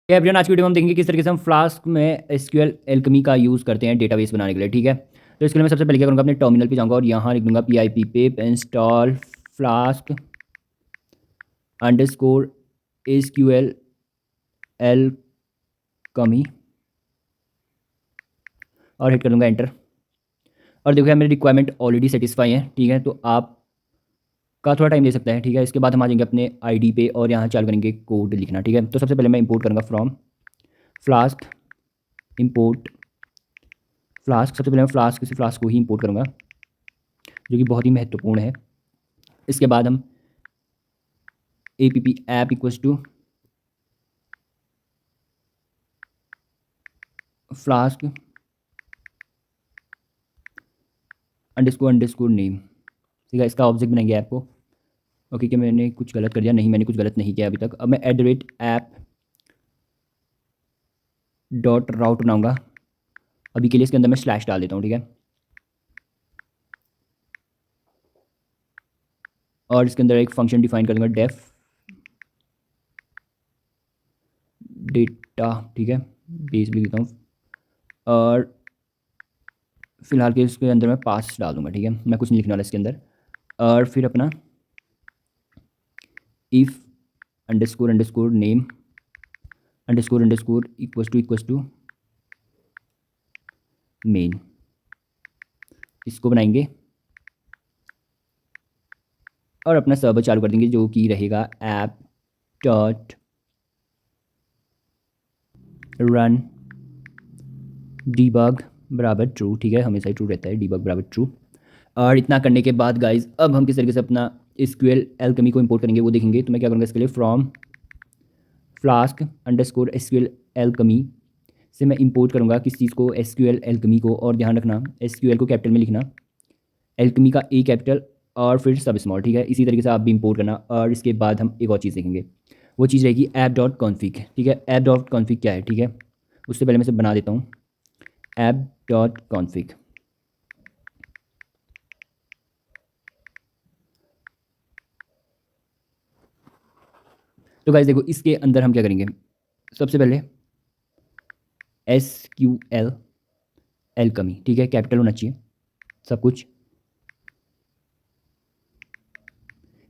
Everyone, आज की video में हम देखेंगे किस तरीके से हम फ्लास्क में एसक्यूएल एल्केमी का यूज़ करते हैं डेटाबेस बनाने के लिए। ठीक है, तो इसके लिए मैं सबसे पहले क्या करूँगा, अपने टर्मिनल पे जाऊँगा और यहाँ लिख दूँगा pip पिप install flask underscore SQL alchemy और हिट कर दूँगा एंटर। और देखो यार, मेरी रिक्वायरमेंट ऑलरेडी सेटिस्फाई है। ठीक है, तो आप का थोड़ा टाइम ले सकता है। ठीक है, इसके बाद हम आ जाएंगे अपने आईडी पे और यहाँ चालू करेंगे कोड लिखना। ठीक है, तो सबसे पहले मैं इंपोर्ट करूँगा फ्रॉम फ्लास्क इंपोर्ट फ्लास्क। सबसे पहले मैं फ्लास्क को ही इंपोर्ट करूँगा, जो कि बहुत ही महत्वपूर्ण है। इसके बाद हम app app equals to flask underscore name. ठीक है, इसका ऑब्जेक्ट बनाएंगे ऐप को। ओके, क्या मैंने कुछ गलत कर दिया? नहीं, मैंने कुछ गलत नहीं किया अभी तक। अब मैं @ऐप डॉट राउट बनाऊंगा। अभी के लिए इसके अंदर मैं स्लैश डाल देता हूँ। ठीक है, और इसके अंदर एक फंक्शन डिफाइन कर दूंगा डेफ डेटा। ठीक है, बेस भी देता हूँ और फिलहाल के इसके अंदर मैं पास डाल दूंगा। ठीक है, मैं कुछ नहीं लिखने वाला इसके अंदर। और फिर अपना if underscore name underscore equals to main, इसको बनाएंगे और अपना सर्वर चालू कर देंगे, जो कि रहेगा ऐप डॉट रन डीबग बराबर ट्रू। ठीक है, हमेशा ही ट्रू रहता है, डीबग बराबर ट्रू। और इतना करने के बाद गाइज, अब हम किस तरीके से अपना एसक्यूएल एल्केमी को इंपोर्ट करेंगे वो देखेंगे। तो मैं क्या करूँगा, इसके लिए from flask underscore SQL alchemy से मैं इंपोर्ट करूँगा किस चीज़ को, एसक्यूएल एल्केमी को। और ध्यान रखना, एसक्यूएल को कैपिटल में लिखना, एल्केमी का ए कैपिटल और फिर सब स्मॉल। ठीक है, इसी तरीके से आप भी इंपोर्ट करना। और इसके बाद हम एक और चीज़ देखेंगे, वो चीज़ रहेगी ऐप डॉट कॉन्फिग। ठीक है, ऐप डॉट कॉन्फिग क्या है? ठीक है, उससे पहले मैं इसे बना देता हूँ, ऐप डॉट कॉन्फिग। तो गाइस देखो, इसके अंदर हम क्या करेंगे, सबसे पहले SQL एल्केमी। ठीक है, कैपिटल होना चाहिए सब कुछ।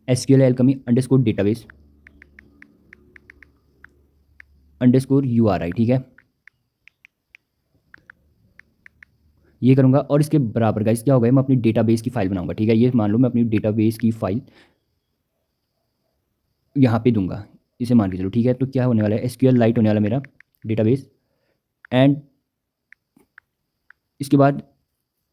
SQL alchemy underscore database underscore URI। ठीक है, ये करूँगा। और इसके बराबर गाइस क्या होगा, मैं अपनी डेटाबेस की फाइल बनाऊंगा। ठीक है, ये मान लो मैं अपनी डेटाबेस की फाइल यहाँ पे दूंगा, इसे मान के चलो। ठीक है, तो क्या होने वाला है, SQL लाइट होने वाला मेरा डेटाबेस। एंड इसके बाद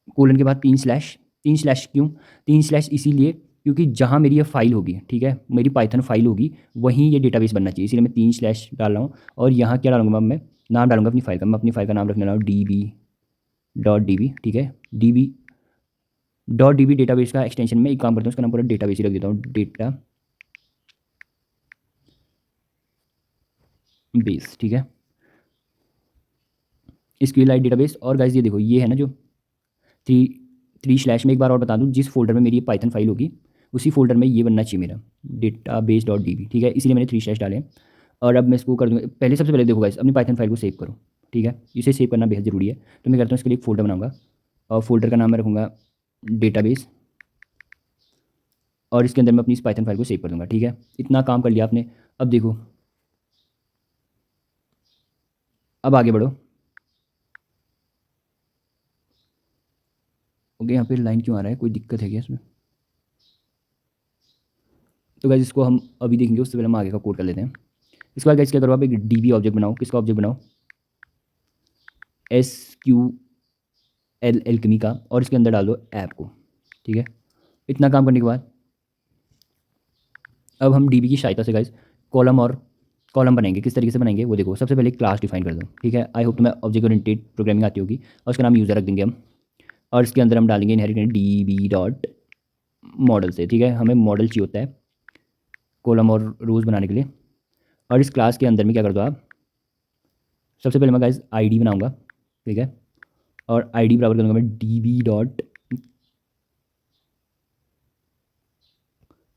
कोलन के बाद 3 स्लैश। 3 स्लैश क्यों? 3 स्लैश इसीलिए क्योंकि जहाँ मेरी ये फाइल होगी, ठीक है, मेरी पाइथन फाइल होगी, वहीं ये डेटाबेस बनना चाहिए, इसीलिए मैं 3 स्लैश डाल रहा हूँ। और यहाँ क्या डालूंगा, मैं नाम डालूंगा अपनी फाइल का। मैं अपनी फाइल का नाम रखने वाला हूँ db.db। ठीक है, db.db डेटाबेस का एक्सटेंशन में एक काम करता हूँ, उसका नाम पूरा डेटाबेस ही रख देता हूँ, डेटा बेस। ठीक है, SQLite डेटाबेस। और गाइस ये देखो, ये है ना जो थ्री 3 स्लैश में, एक बार और बता दूँ, जिस फोल्डर में मेरी पाइथन फाइल होगी उसी फोल्डर में ये बनना चाहिए मेरा database.db। ठीक है, इसीलिए मैंने 3 स्लैश डाले। और अब मैं इसको कर दूँगा, पहले सबसे पहले देखो गाइस, अपनी पाइथन फाइल को सेव करो। ठीक है, इसे सेव करना बेहद ज़रूरी है। तो मैं करता हूँ, इसके लिए एक फोल्डर बनाऊंगा और फोल्डर का नाम मैं रखूँगा डेटाबेस, और इसके अंदर मैं अपनी इस पाइथन फाइल को सेव कर दूँगा। ठीक है, इतना काम कर लिया आपने। अब देखो, अब आगे बढ़ो। ओके, यहाँ पे लाइन क्यों आ रहा है, कोई दिक्कत है क्या इसमें? तो गाइस इसको हम अभी देखेंगे, उससे पहले हम आगे का कोड कर लेते हैं। इसके बाद गाइस क्या करो, आप एक DB ऑब्जेक्ट बनाओ। किसका ऑब्जेक्ट बनाओ? SQL एल्केमी का, और इसके अंदर डाल दो ऐप को। ठीक है, इतना काम करने के बाद अब हम DB की सहायता से गाइस कॉलम बनाएंगे। किस तरीके से बनाएंगे वो देखो। सबसे पहले क्लास डिफाइन कर दो। ठीक है, आई होप तुम्हें ऑब्जेक्ट ओरिएंटेड प्रोग्रामिंग आती होगी। और उसका नाम यूज़र रख देंगे हम, और इसके अंदर हम डालेंगे इनहेरिटेड DB डॉट मॉडल से। ठीक है, हमें मॉडल चाहिए होता है कॉलम और रोज़ बनाने के लिए। और इस क्लास के अंदर में क्या कर दो आप, सबसे पहले मैं गाइस ID बनाऊंगा। ठीक है, और ID बराबर करूँगा मैं DB डॉट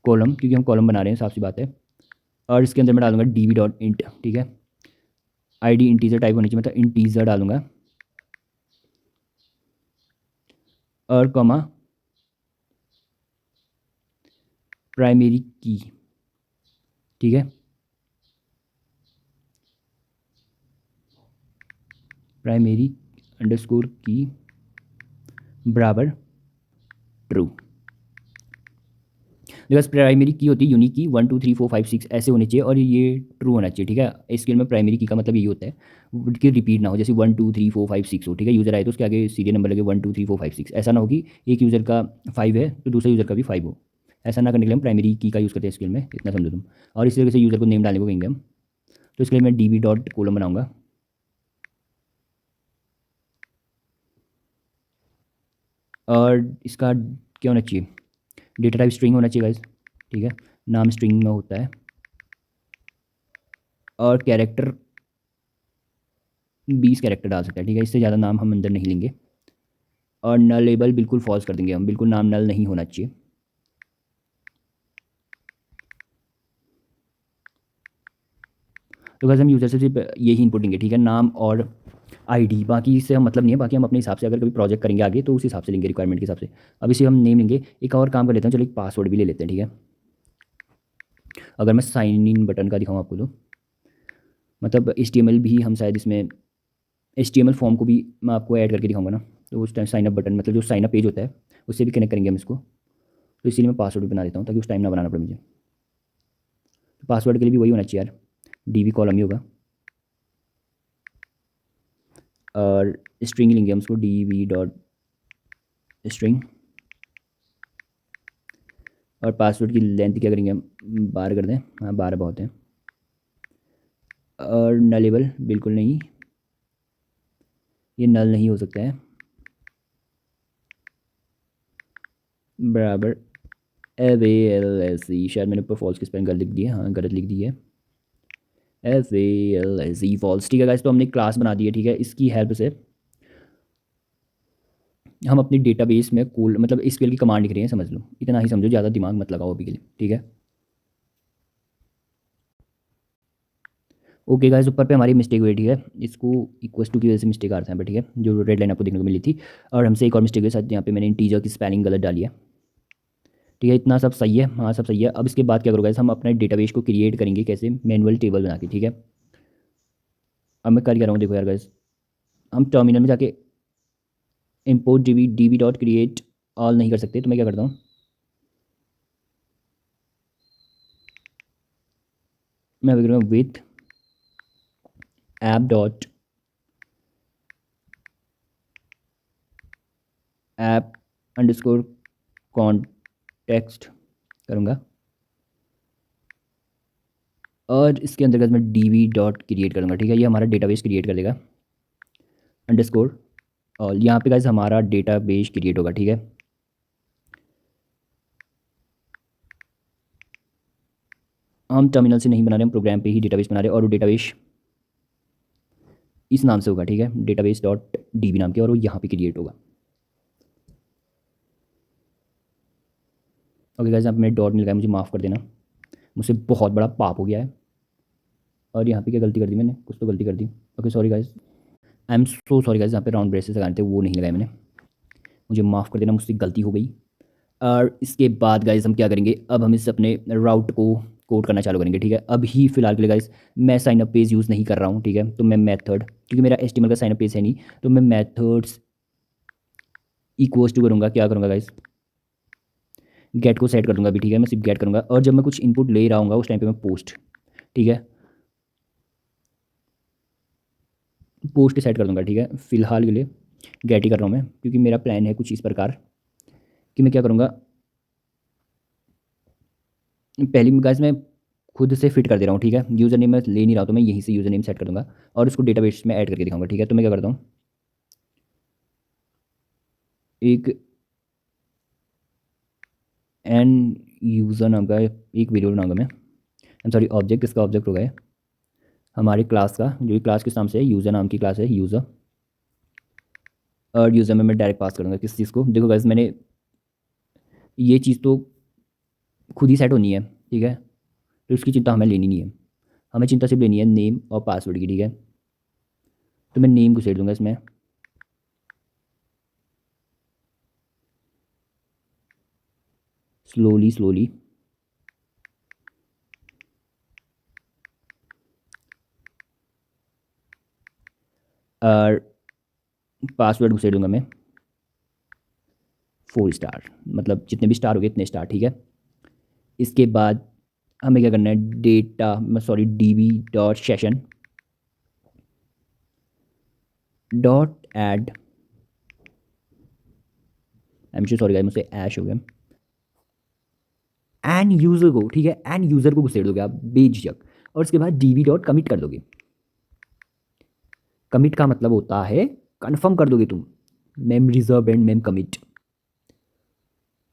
कॉलम, क्योंकि हम कॉलम बना रहे हैं, साफ सी बात है। और इसके अंदर मैं डालूंगा DB डॉट इंट। ठीक है, आईडी इंटीजर टाइप होनी चाहिए, मतलब इंटीजर डालूंगा और कॉमा प्राइमरी की, ठीक है, प्राइमरी अंडरस्कोर की बराबर ट्रू। बिकॉज प्राइमरी की होती है यूनिक की 1 2 3 4 5 6 ऐसे होने चाहिए और ये ट्रू होना चाहिए, ठीक है। स्केल में प्राइमरी की का मतलब यही होता है कि रिपीट ना हो, जैसे 1 2 3 4 5 6 हो, ठीक है। यूज़र आए तो उसके आगे सीरियल नंबर लगे 1 2 3 4 5 6, ऐसा ना हो कि एक यूज़र का 5 है तो दूसरे यूज़र का भी 5 हो। ऐसा ना करने के लिए हम प्राइमरी की का यूज़ करते हैं स्केल में, इतना समझो तुम। और इसी तरीके से यूज़र को नेम डालने को कहेंगे हम, तो इसके लिए मैं डी बी डॉट कोलम बनाऊंगा और इसका क्या होना चाहिए, डेटा टाइप स्ट्रिंग होना चाहिए गाइस, ठीक है। नाम स्ट्रिंग में होता है और कैरेक्टर 20 कैरेक्टर डाल सकते हैं, ठीक है। इससे ज़्यादा नाम हम अंदर नहीं लेंगे और नल लेबल बिल्कुल फॉल्स कर देंगे हम, बिल्कुल नाम नल नहीं होना चाहिए। तो बस हम यूज़र से सिर्फ यही इनपुट देंगे, ठीक है, नाम और आईडी, बाकी इससे हम मतलब नहीं है। बाकी हम अपने हिसाब से अगर कभी प्रोजेक्ट करेंगे आगे तो उस हिसाब से लेंगे, रिक्वायरमेंट के हिसाब से। अब इसे हम नेम लेंगे। एक और काम कर लेते हैं, चलो एक पासवर्ड भी ले लेते हैं, ठीक है। अगर मैं साइन इन बटन का दिखाऊँ आपको तो मतलब HTML भी हम शायद इसमें HTML फॉर्म को भी मैं आपको ऐड करके दिखाऊंगा ना, तो उस टाइम साइन अप बटन मतलब जो साइन अप पेज होता है उससे भी कनेक्ट करेंगे हम इसको। तो इसीलिए मैं पासवर्ड भी बना देता हूँ ताकि उस टाइम ना बनाना पड़े मुझे। तो पासवर्ड के लिए भी वही होना चाहिए यार, DB कॉलम ही होगा और स्ट्रिंग लेंगे हम उसको, DB डॉट स्ट्रिंग। और पासवर्ड की लेंथ क्या करेंगे हम, 12 कर दें, हाँ 12 बहुत है। और नलेबल बिल्कुल नहीं, ये नल नहीं हो सकता है, बराबर AVLSE, शायद मैंने ऊपर फॉल्स की स्पेलिंग गलत लिख दी है, हाँ गलत लिख दी है, AVLSE फॉल्स, ठीक है गाइस। तो हमने क्लास बना दी है, ठीक है। इसकी हेल्प से हम अपनी डेटाबेस में कूल मतलब SQL की कमांड लिख रहे हैं, समझ लो, इतना ही समझो, ज़्यादा दिमाग मत लगाओ अभी के लिए, ठीक है। ओके गाइस, ऊपर पे हमारी मिस्टेक हुई, ठीक है। इसको इक्वल्स टू की वजह से मिस्टेक आ रहा था, ठीक है, जो रेड लाइन आपको देखने को मिली थी। और हमसे एक और मिस्टेक के साथ यहाँ पे मैंने इंटीजर की स्पेलिंग गलत डाली है, ठीक है। इतना सब सही है, हाँ सब सही है। अब इसके बाद क्या करोगे, हम अपने डेटाबेस को क्रिएट करेंगे कैसे, मैनुअल टेबल बना के, ठीक है। अब मैं कर क्या रहा हूँ देखो यार गाइस, हम टर्मिनल में जाके import D B dot create all नहीं कर सकते, तो मैं क्या करता हूँ, मैं अभी करूँगा with app dot app underscore context करूँगा और इसके अंतर्गत मैं DB डॉट क्रिएट करूँगा, ठीक है। ये हमारा डेटाबेस क्रिएट कर देगा अंडरस्कोर, और यहाँ पे गाइस हमारा डेटाबेस क्रिएट होगा, ठीक है। हम टर्मिनल से नहीं बना रहे, हम प्रोग्राम पे ही डेटाबेस बना रहे हैं और वो डेटाबेस इस नाम से होगा, ठीक है, डेटाबेस डॉट DB नाम के, और वो यहाँ पे क्रिएट होगा। ओके गाइस, यहाँ पे मैंने डॉट नहीं लगाया, मुझे माफ़ कर देना, मुझसे बहुत बड़ा पाप हो गया है। और यहाँ पे क्या गलती कर दी मैंने, कुछ तो गलती कर दी। Okay sorry guys, I am so sorry guys, यहाँ पे राउंड ब्रेसेस लगाने थे वो नहीं लगाए मैंने, मुझे माफ़ कर देना, मुझसे गलती हो गई। और इसके बाद गाइस हम क्या करेंगे, अब हम इस अपने राउट को कोड करना चालू करेंगे, ठीक है। अभी फिलहाल के लिए गाइस मैं साइन अप पेज यूज़ नहीं कर रहा हूँ, ठीक है। तो मैं मेथड, क्योंकि मेरा HTML का साइन अप पेज है नहीं, तो मैं मेथड्स इक्वल्स टू करूँगा, क्या करूँगा गाइस, गेट को सेट कर दूँगा अभी, ठीक है। मैं सिर्फ गेट करूँगा और जब मैं कुछ इनपुट ले रहा हूँ उस टाइम पे मैं पोस्ट, ठीक है, पोस्ट सेट कर दूँगा, ठीक है। फिलहाल के लिए गेट ही कर रहा हूँ मैं, क्योंकि मेरा प्लान है कुछ इस प्रकार कि मैं क्या करूँगा, पहली गाइस मैं खुद से फिट कर दे रहा हूँ, ठीक है। यूज़र नेम मैं ले नहीं रहा हूँ, तो मैं यहीं से यूज़र नेम सेट कर दूँगा और उसको डेटाबेस में ऐड करके दिखाऊंगा, ठीक है। तो मैं क्या करता हूँ, एक एन यूज़र नाम का एक वेरिएबल बनाऊंगा मैं, सॉरी ऑब्जेक्ट, इसका ऑब्जेक्ट होगा ये हमारी क्लास का, जो कि क्लास किस नाम से है, यूज़र नाम की क्लास है यूज़र। और यूज़र में मैं डायरेक्ट पास करूँगा किस चीज़ को, देखो गाइस मैंने ये चीज़ तो खुद ही सेट होनी है, ठीक है। तो उसकी चिंता हमें लेनी नहीं है, हमें चिंता सिर्फ लेनी है नेम और पासवर्ड की, ठीक है। तो मैं नेम घुसेड़ दूंगा इसमें, स्लोली स्लोली। और पासवर्ड घुसेड़ दूंगा मैं 4 स्टार, मतलब जितने भी स्टार हो गए इतने स्टार, ठीक है। इसके बाद हमें क्या करना है, data sorry db dot session dot add, I am sorry guys मुझसे ऐश हो गया, एन यूज़र को, ठीक है, एन यूज़र को घुसेड़ दोगे आप बेझिझक। और उसके बाद db डॉट कमिट कर दोगे। कमिट का मतलब होता है कंफर्म कर दोगे तुम, ma'am reserve and ma'am commit,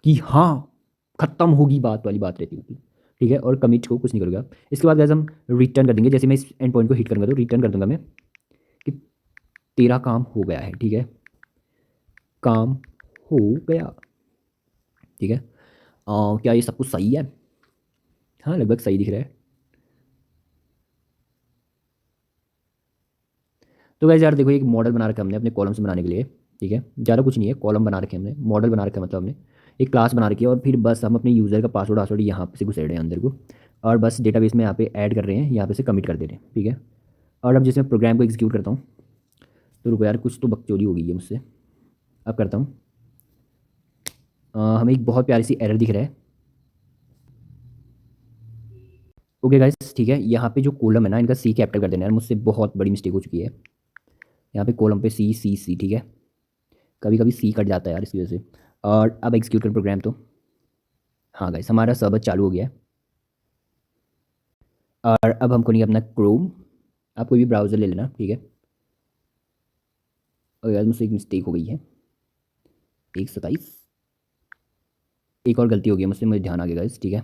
कि हाँ खत्म होगी बात वाली बात रहती होगी, ठीक है। और कमिट को कुछ नहीं करोगे आप। इसके बाद गाइस हम रिटर्न कर देंगे, जैसे मैं इस एंड पॉइंट को हिट करूँगा तो रिटर्न कर दूंगा मैं कि तेरा काम हो गया है, ठीक है, काम हो गया, ठीक है। क्या ये सब कुछ सही है? हाँ लगभग सही दिख रहा है। तो गाइस यार देखो, एक मॉडल बना रखा है हमने अपने कॉलम्स बनाने के लिए, ठीक है, ज़्यादा कुछ नहीं है, कॉलम बना रखे हमने, मॉडल बना रखा है, मतलब हमने एक क्लास बना रखी है, और फिर बस हम अपने यूज़र का पासवर्ड वासवर्ड यहाँ से घुसेड़ रहे हैं अंदर को, और बस डेटाबेस में यहाँ पे ऐड कर रहे हैं, यहाँ पे से कमिट कर दे रहे हैं, ठीक है। और अब जैसे मैं प्रोग्राम को एग्जीक्यूट करता हूँ, तो रुको यार, कुछ तो बकचोदी हो गई है मुझसे। अब करता हूँ, हमें एक बहुत प्यारी सी एरर दिख रहा है। ओके गाइस, ठीक है, यहाँ पे जो कॉलम है ना, इनका सी कैपिटल कर देना है, मुझसे बहुत बड़ी मिस्टेक हो चुकी है। यहाँ पे कॉलम पे सी सी सी, ठीक है, कभी कभी सी कट जाता है यार इसकी वजह से। और अब एग्जीक्यूट कर प्रोग्राम तो, हाँ गाइस हमारा सर्वर चालू हो गया है। और अब हम खोलेंगे अपना क्रोम, आप कोई भी ब्राउज़र ले लेना, ठीक है। और यार मुझसे एक मिस्टेक हो गई है, 127, एक और गलती हो गई है मुझसे, मुझे ध्यान आ गया गाइस, ठीक है,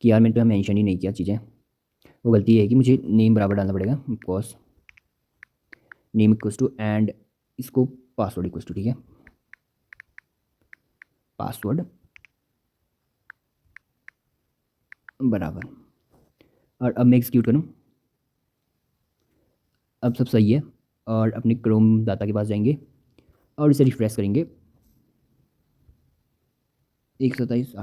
कि यार मैंने तो मेंशन ही नहीं किया चीज़ें। वो गलती है कि मुझे नेम बराबर डालना पड़ेगा, because name equals to and इसको पासवर्ड इक्वल्स टू, ठीक है, पासवर्ड बराबर। और अब मैं एग्जीक्यूट करूँ, अब सब सही है। और अपने क्रोम डाटा के पास जाएंगे और इसे रिफ्रेश करेंगे, 127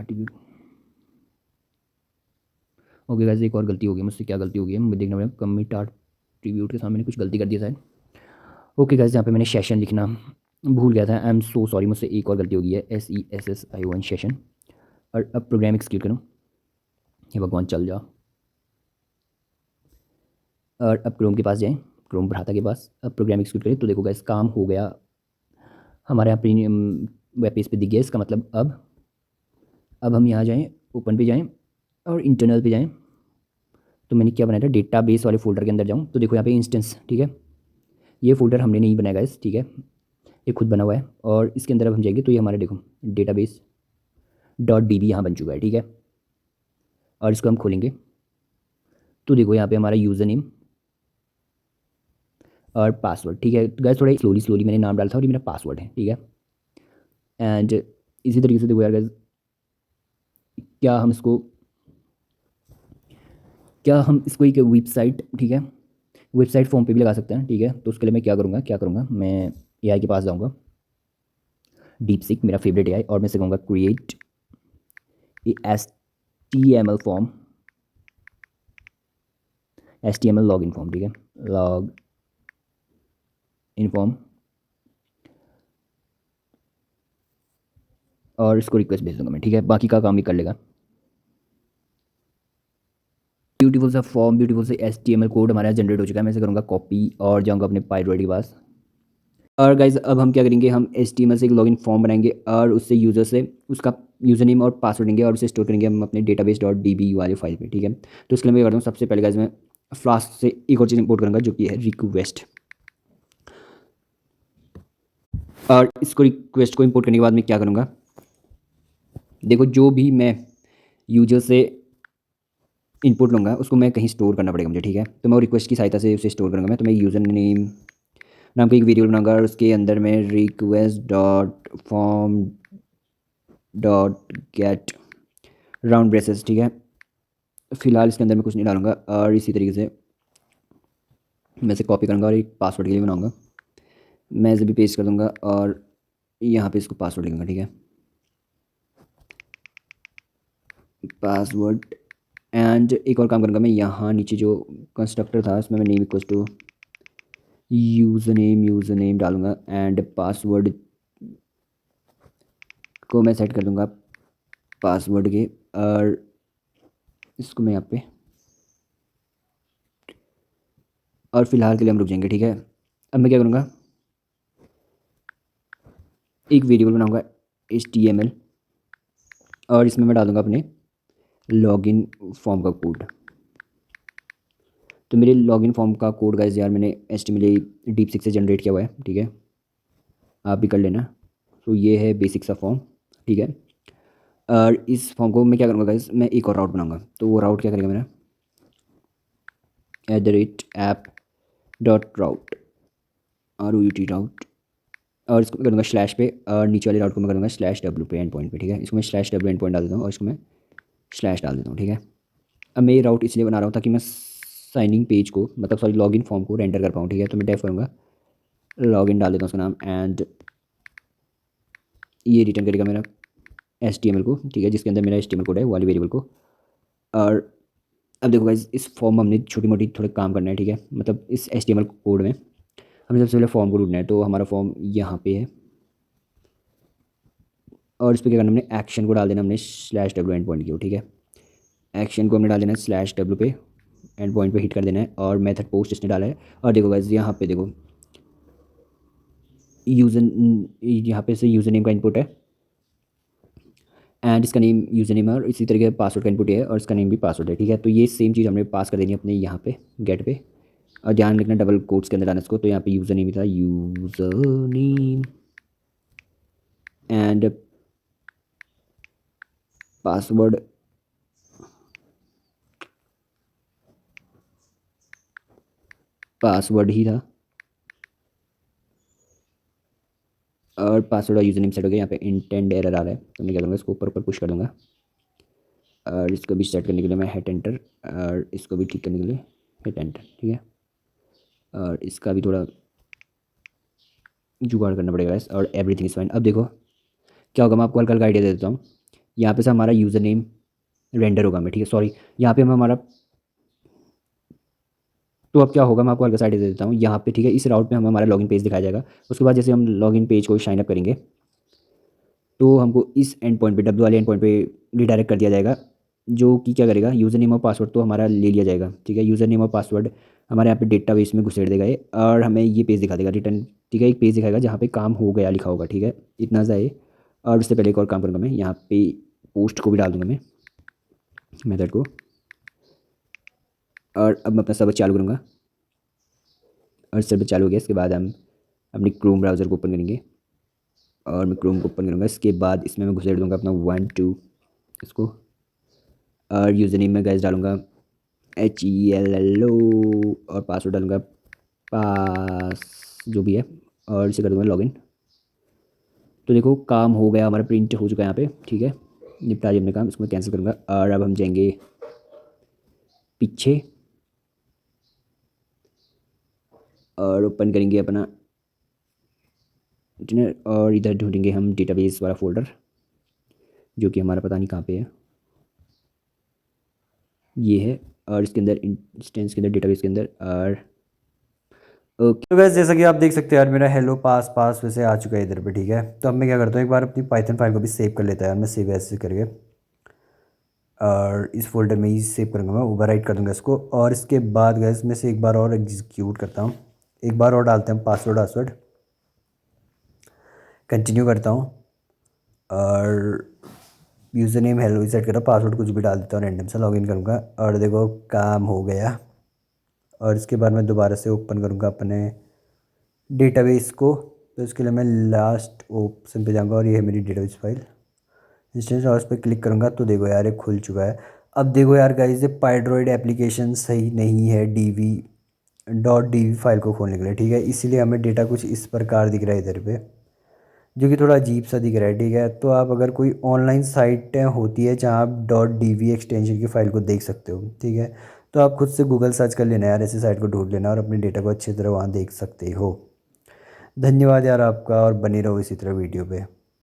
ओके गाइस, एक और गलती हो गई मुझसे, क्या गलती हो गई है मुझे देखना पड़ेगा, कमिट आर्टिब्यूट के सामने मैंने कुछ गलती कर दिया शायद। ओके गाइस, यहाँ पे मैंने सेशन लिखना भूल गया था, आई एम सो सॉरी, मुझसे एक और गलती हो गई है, SESSION सेशन। और अब प्रोग्राम एक्सक्यूट करूँ, ये भगवान चल जा। और अब क्रोम के पास जाएँ, क्रोम बढ़ाता के पास, अब प्रोग्राम एक्सक्यूट करें तो देखो गाइस काम हो गया, हमारे यहाँ प्रीमियम वेब पेज पे दिख गया। इसका मतलब अब हम यहाँ जाएँ, ओपन पे जाएँ और इंटरनल पे जाएँ, तो मैंने क्या बनाया था, डेटाबेस वाले फोल्डर के अंदर जाऊँ तो देखो यहाँ पे इंस्टेंस, ठीक है, ये फोल्डर हमने नहीं बनाया गाइस, ठीक है, ये खुद बना हुआ है। और इसके अंदर अब हम जाएंगे तो ये हमारा देखो डेटाबेस डॉट DB यहाँ बन चुका है, ठीक है। और इसको हम खोलेंगे तो देखो यहाँ पे हमारा यूज़र नेम और पासवर्ड, ठीक है गाइस, थोड़ा स्लोली स्लोली मैंने नाम डाला था, और ये मेरा पासवर्ड है, ठीक है। एंड इसी तरीके से देखो यार गाइस, क्या हम इसको एक वेबसाइट, ठीक है, वेबसाइट फॉर्म पे भी लगा सकते हैं, ठीक है। तो उसके लिए मैं क्या करूँगा, मैं AI के पास जाऊँगा, डीप सीक मेरा फेवरेट AI, और मैं से कहूँगा create a HTML form, HTML log in form, ठीक है, लॉग इन फॉर्म, और इसको रिक्वेस्ट भेज दूंगा मैं, ठीक है, बाकी का काम भी कर लेगा। ब्यूटीफुल सा फॉर्म, ब्यूटीफुल से HTML कोड हमारे यहाँ जनरेट हो चुका है, मैं इसे करूँगा कॉपी और जाऊँगा अपने पाइड्रॉइड के पास। और गाइज अब हम क्या करेंगे, हम HTML से एक लॉगिन फॉर्म बनाएंगे और उससे यूज़र से उसका यूज़र नेम और पासवर्ड देंगे, और उसे स्टोर करेंगे हम अपने डेटाबेस डॉट DB वाले फाइल पे, ठीक है। तो इसके लिए मैं करता हूँ, सबसे पहले गाइज मैं फ्लास्क से एक और चीज़ इंपोर्ट करूँगा जो कि है रिक्वेस्ट। और इसको रिक्वेस्ट को इंपोर्ट करने के बाद मैं क्या करूँगा, देखो जो भी मैं यूजर से इनपुट लूँगा उसको मैं कहीं स्टोर करना पड़ेगा मुझे, ठीक है। तो मैं रिक्वेस्ट की सहायता से उसे स्टोर करूँगा मैं, तो मैं यूज़र नेम नाम का एक वेरिएबल बनाऊंगा, और उसके अंदर मैं request dot form dot get round braces, ठीक है, फिलहाल इसके अंदर मैं कुछ नहीं डालूंगा। और इसी तरीके से मैं इसे कॉपी करूँगा और एक पासवर्ड के लिए बनाऊँगा। मैं इसे भी पेस्ट कर दूँगा और यहाँ पे इसको पासवर्ड लिखूँगा, ठीक है, पासवर्ड। एंड एक और काम करूँगा मैं, यहाँ नीचे जो कंस्ट्रक्टर था इसमें मैं name equals to user name डालूँगा एंड पासवर्ड को मैं सेट कर दूँगा पासवर्ड के, और इसको मैं यहाँ पे, और फिलहाल के लिए हम रुक जाएंगे, ठीक है। अब मैं क्या करूँगा, एक वेरिएबल बनाऊँगा HTML और इसमें मैं डाल दूँगा अपने लॉगिन फॉर्म का कोड। तो मेरे लॉगिन फॉर्म का कोड गाइस यार मैंने HTML DeepSeek से जनरेट किया हुआ है, ठीक है, आप भी कर लेना। तो ये है बेसिक सा फॉर्म, ठीक है। और इस फॉर्म को मैं क्या करूँगा गाइस, मैं एक और राउट बनाऊँगा। तो वो राउट क्या करेगा मेरा, @app.route ROUT, और इसको मैं करूँगा स्लैश पे, और नीचे वाले राउट को मैं करूँगा /w पे एंड पॉइंट पे, ठीक है। इसको मैं /w एंड पॉइंट डाल देता हूँ और इसको मैं स्लैश डाल देता हूँ, ठीक है। अब मैं ये राउट इसलिए बना रहा हूँ ताकि मैं साइनिंग पेज को, मतलब सॉरी लॉगिन फॉर्म को रेंडर कर पाऊँ, ठीक है। तो मैं टाइप करूँगा लॉगिन, डाल देता हूँ उसका नाम, एंड ये रिटर्न करेगा मेरा HTML को, ठीक है, जिसके अंदर मेरा HTML कोड है वाली वेरिएबल को। और अब देखो गाइस, इस फॉर्म में हमने छोटी मोटी थोड़े काम करना है, ठीक है। मतलब इस HTML कोड में हमें सबसे पहले फॉर्म को ढूंढना है। तो हमारा फॉर्म यहाँ पे है और इस पर क्या करना, हमने एक्शन को डाल देना हमने /w एंड पॉइंट की, ठीक है। एक्शन को हमने डाल देना है /w पे एंड पॉइंट पे हिट कर देना है, और मेथड पोस्ट इसने डाला है। और देखो गाइस यहाँ पे देखो यहाँ पे से यूज़र नेम का इनपुट है एंड इसका नेम यूज़र नेम है, और इसी तरीके पासवर्ड का इनपुट है और इसका नेम भी पासवर्ड है, ठीक है। तो ये सेम चीज़ हमने पास कर देनी है अपने यहाँ पे गेट पे, और ध्यान रखना डबल कोट्स के अंदर डालना इसको। तो यहाँ पे यूज़र नेम था, user name and password, password ही था, और पासवर्ड और यूज़र नेम सेट हो गया। यहाँ पे इंटेंड एरर आ रहा है, तो मैं क्या करूँगा, इसको ऊपर ऊपर पुश कर दूँगा, और इसको भी सेट करने के लिए मैं हिट एंटर, और इसको भी ठीक करने के लिए हिट एंटर, ठीक है। और इसका भी थोड़ा जुगाड़ करना पड़ेगा इस, और एवरीथिंग इज फाइन। अब देखो क्या होगा, मैं आपको हल्का हल्का आइडिया दे देता हूँ। यहाँ पे से हमारा यूज़र नेम रेंडर होगा, मैं ठीक है, सॉरी यहाँ पे हम हमारा, तो अब क्या होगा मैं आपको हल्का सा आइडिया दे देता हूँ। यहाँ पे ठीक है, इस राउट पे हमें हमारा लॉगिन पेज दिखाया जाएगा। उसके बाद जैसे हम लॉगिन पेज को साइन अप करेंगे तो हमको इस एंड पॉइंट पे, डब्ल्यू वाले एंड पॉइंट पे रिडायरेक्ट कर दिया जाएगा, जो कि क्या करेगा, यूज़र नेम और पासवर्ड तो हमारा ले लिया जाएगा, ठीक है। यूज़र नेम और पासवर्ड हमारे यहाँ पे डेटाबेस में घुसेड़ देगा ये, और हमें ये पेज दिखा देगा रिटर्न, ठीक है। एक पेज दिखाएगा जहाँ पे काम हो गया लिखा होगा, ठीक है, इतना सा है। और उससे पहले एक और काम करूँगा मैं, यहाँ पे पोस्ट को भी डाल दूँगा मैं मेथड को, और अब मैं अपना सर्वर चालू करूँगा, और सर्वर चालू हो गया। इसके बाद हम अपनी क्रोम ब्राउज़र को ओपन करेंगे, और मैं क्रोम को ओपन करूँगा। इसके बाद इसमें मैं घुसेड़ दूँगा अपना 1 2 इसको, और यूज़र नेम में गाइस डालूँगा HELLO, और पासवर्ड डालूँगा पास जो भी है, और इसे कर दूँगा लॉगिन। तो देखो काम हो गया, हमारा प्रिंट हो चुका है यहाँ पे, ठीक है। निपटा दिया हमने काम, इसको मैं कैंसिल करूँगा, और अब हम जाएंगे पीछे और ओपन करेंगे अपना इंटरनेट, और इधर ढूंढेंगे हम डेटाबेस वाला फोल्डर, जो कि हमारा पता नहीं कहाँ पे है, ये है। और इसके अंदर इंस्टेंस के अंदर डेटाबेस के अंदर, और ओके। तो वैसे जैसा कि आप देख सकते हैं यार, मेरा हेलो पास पास वैसे आ चुका है इधर पे, ठीक है। तो अब मैं क्या करता हूँ, एक बार अपनी पाइथन फाइल को भी सेव कर लेता है यार, मैं सेव ऐसे करके, और इस फोल्डर में ही सेव करूँगा, मैं ओवर राइट कर दूँगा इसको। और इसके बाद गैस में से एक बार और एग्जीक्यूट करता हूँ, एक बार और डालते हैं पासवर्ड वासवर्ड, कंटिन्यू करता हूँ, और यूज़र नेम हेलो सेट कर रहा हूँ, पासवर्ड कुछ भी डाल देता हूँ, रैंडम सा लॉगिन करूँगा, और देखो काम हो गया। और इसके बाद मैं दोबारा से ओपन करूँगा अपने डेटाबेस को। तो इसके लिए मैं लास्ट ऑप्शन पे जाऊँगा, और ये है मेरी डेटाबेस फाइल इंस्टेंस, और उस पर क्लिक करूँगा तो देखो यार ये खुल चुका है। अब देखो यार गाइस, ये पाइड्रॉइड एप्लीकेशन सही नहीं है DV फाइल को खोलने के लिए, ठीक है। इसीलिए हमें डेटा कुछ इस प्रकार दिख रहा है इधर पे, जो कि थोड़ा अजीब सा दिख रहा है, ठीक है। तो आप अगर कोई ऑनलाइन साइट होती है जहाँ आप .dv एक्सटेंशन की फ़ाइल को देख सकते हो, ठीक है, तो तो आप खुद से गूगल सर्च कर लेना यार, ऐसी साइट को ढूंढ लेना और अपने डेटा को अच्छी तरह वहाँ देख सकते हो। धन्यवाद यार आपका, और बने रहो इसी तरह वीडियो पे।